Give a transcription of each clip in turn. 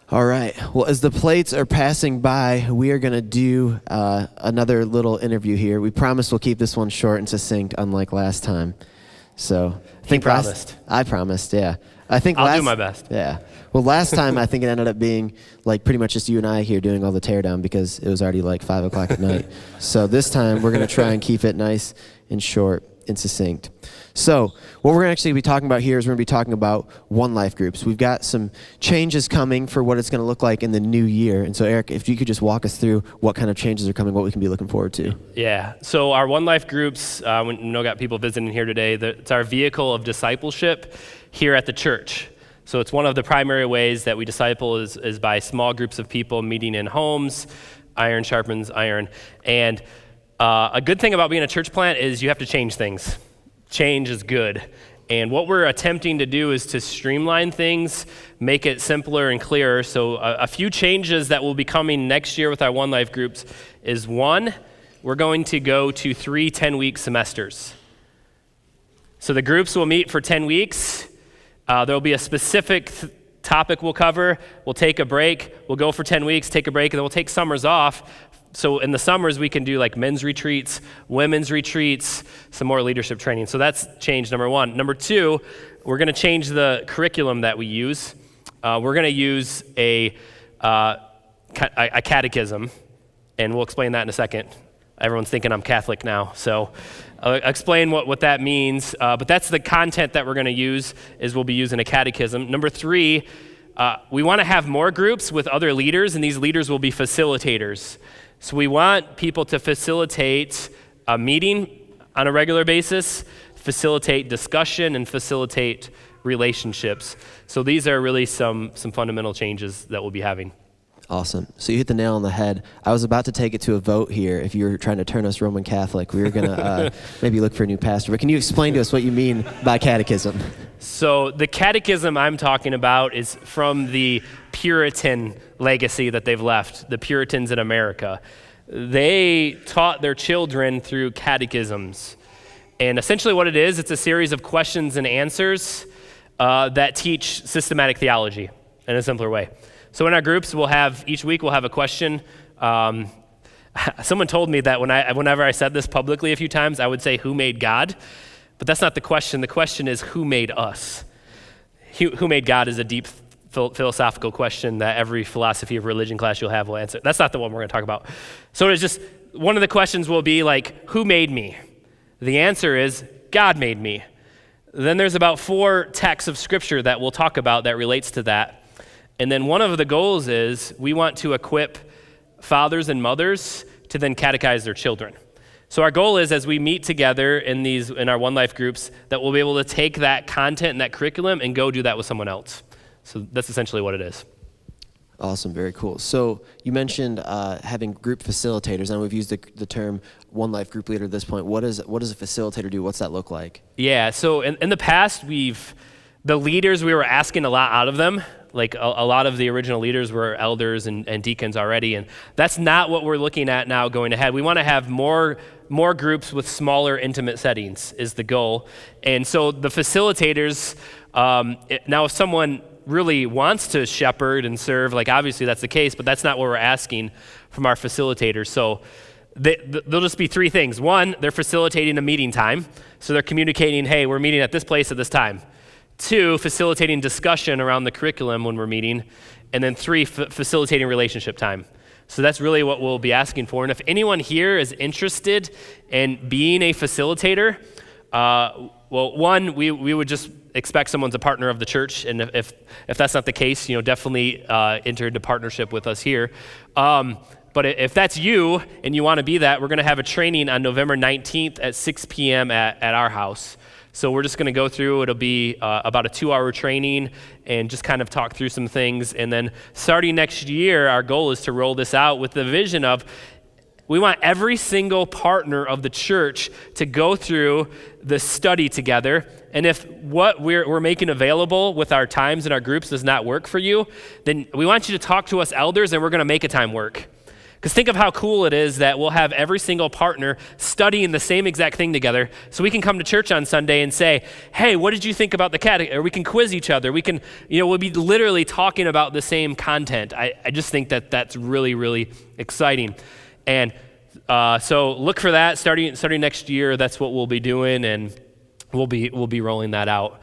All right. Well, as the plates are passing by, we are going to do another little interview here. We promise we'll keep this one short and succinct, unlike last time. So I think I promised, yeah. I'll do my best. Yeah. Well, last time I think it ended up being like pretty much just you and I here doing all the teardown because it was already like 5 o'clock at night. So this time we're going to try and keep it nice and short and succinct. So what we're actually be talking about here is we're going to be talking about ONElife Groups. We've got some changes coming for what it's going to look like in the new year. And so Eric, if you could just walk us through what kind of changes are coming, what we can be looking forward to. Yeah, so our ONElife Groups, we got people visiting here today, it's our vehicle of discipleship here at the church. So it's one of the primary ways that we disciple is by small groups of people meeting in homes. Iron sharpens iron. And a good thing about being a church plant is you have to change things. Change is good. And what we're attempting to do is to streamline things, make it simpler and clearer. So a few changes that will be coming next year with our ONElife Groups is one, we're going to go to 3 10-week semesters. So the groups will meet for 10 weeks. There'll be a specific topic we'll cover. We'll take a break. We'll go for 10 weeks, take a break, and then we'll take summers off. So in the summers, we can do like men's retreats, women's retreats, some more leadership training. So that's change number one. Number two, we're going to change the curriculum that we use. We're going to use a catechism, and we'll explain that in a second. Everyone's thinking I'm Catholic now, so I'll explain what that means. But that's the content that we're going to use, is we'll be using a catechism. Number three, we want to have more groups with other leaders, and these leaders will be facilitators. So we want people to facilitate a meeting on a regular basis, facilitate discussion, and facilitate relationships. So these are really some fundamental changes that we'll be having. Awesome. So you hit the nail on the head. I was about to take it to a vote here. If you were trying to turn us Roman Catholic, we were going to maybe look for a new pastor. But can you explain to us what you mean by catechism? So the catechism I'm talking about is from the Puritan legacy that they've left, the Puritans in America. They taught their children through catechisms. And essentially what it is, it's a series of questions and answers that teach systematic theology in a simpler way. So in our groups, each week we'll have a question. Someone told me that whenever I said this publicly a few times, I would say, who made God? But that's not the question. The question is, who made us? Who made God is a deep philosophical question that every philosophy of religion class you'll have will answer. That's not the one we're going to talk about. So it's just, one of the questions will be like, who made me? The answer is, God made me. Then there's about 4 texts of scripture that we'll talk about that relates to that. And then one of the goals is we want to equip fathers and mothers to then catechize their children. So our goal is, as we meet together in our ONElife Groups, that we'll be able to take that content and that curriculum and go do that with someone else. So that's essentially what it is. Awesome, very cool. So you mentioned having group facilitators, and we've used the term ONElife Group Leader at this point. What does a facilitator do? What's that look like? Yeah, so in the past, the leaders, we were asking a lot out of them. Like a lot of the original leaders were elders and deacons already, and that's not what we're looking at now going ahead. We want to have more groups with smaller, intimate settings is the goal. And so the facilitators, now if someone really wants to shepherd and serve, like obviously that's the case, but that's not what we're asking from our facilitators. So there'll just be 3 things. 1, they're facilitating a meeting time. So they're communicating, hey, we're meeting at this place at this time. 2, facilitating discussion around the curriculum when we're meeting. And then 3, facilitating relationship time. So that's really what we'll be asking for. And if anyone here is interested in being a facilitator, well, 1, we would just expect someone's a partner of the church. And if that's not the case, definitely enter into partnership with us here. But if that's you and you want to be that, we're going to have a training on November 19th at 6 p.m. at our house. So we're just going to go through, it'll be about a 2-hour training and just kind of talk through some things. And then starting next year, our goal is to roll this out with the vision of, we want every single partner of the church to go through the study together. And if what we're making available with our times and our groups does not work for you, then we want you to talk to us elders and we're going to make a time work. Because think of how cool it is that we'll have every single partner studying the same exact thing together, so we can come to church on Sunday and say, hey, what did you think about the Catechism? Or we can quiz each other. We can, we'll be literally talking about the same content. I just think that that's really, really exciting. And so look for that starting next year. That's what we'll be doing, and we'll be rolling that out.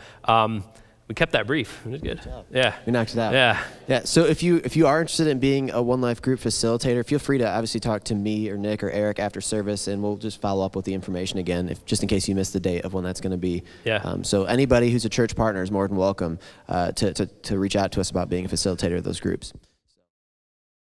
We kept that brief. It was good. Yeah. We knocked it out. Yeah. So if you are interested in being a ONElife Group facilitator, feel free to obviously talk to me or Nick or Eric after service, and we'll just follow up with the information again, just in case you missed the date of when that's going to be. Yeah. So anybody who's a church partner is more than welcome to reach out to us about being a facilitator of those groups.